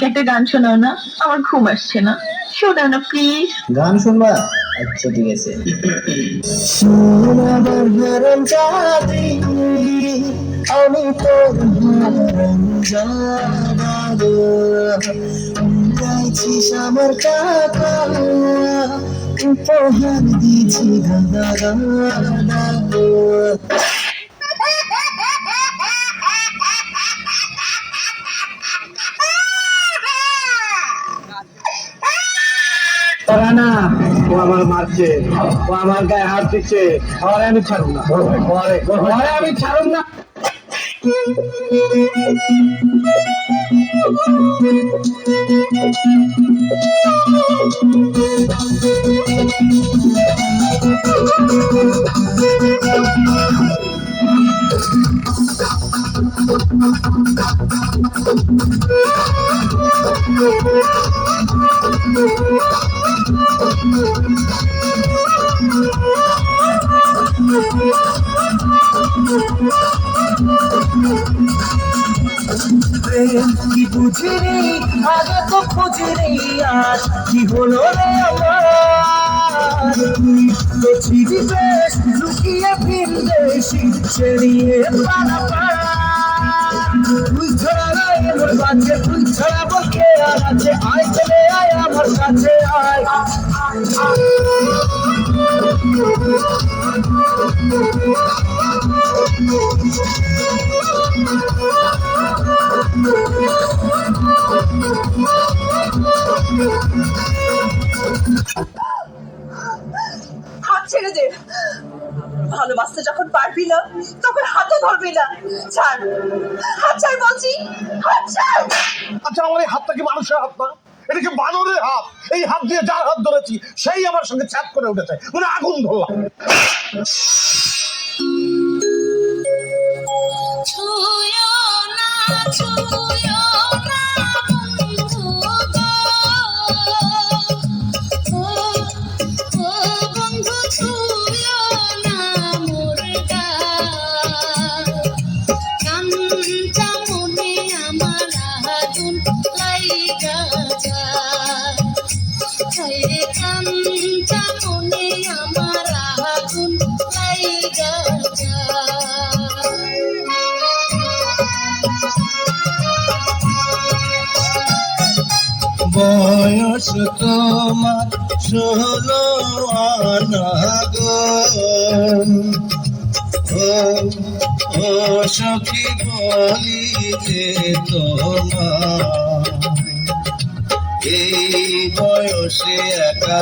আমাকে একটা গান শোনাও না, আমার ঘুম আসছে না। শোনাও না প্লিজ। গান শুনবা? আচ্ছা ঠিক আছে। আমি তোর গাইছিস আমার কাকা, উপহার দিয়েছি দাদা। না, ও আমার মারছে, ও আমার গায়ে হাত দিচ্ছে, ঘরে আমি ছাড়ব না, ঘরে আমি ছাড়ব না। কি বুঝিনি আগে তো খুঁজিনি, আর কি হলো রে আমার? তুই তো ছিলি বেশ লুকিয়ে ফিরদেশি, সেরিয়ে পারাপার। তুই ছাড়া নাই আমার কাছে, তুই ছাড়া বলকে আর আছে, আয় চলে আয় আমার কাছে আয়। হাত ছেড়ে দে। ভালোবাসতে যখন পারবি না তখন হাতও ধরবি না। ছাড়, হাত ছাড় বলছি, হাত ছাড়। আচ্ছা, আমার এই হাতটা কি মানুষের হাত না? এটা কি বানরের হাত? এই হাত দিয়ে যার হাত ধরেছি সেই আমার সঙ্গে ছ্যাদ করে উঠেছে, মানে আগুন ধরলাম। বয়স তোমার 16 আনা গো, ও সখী বলি যে তোমার এই বয়সে একা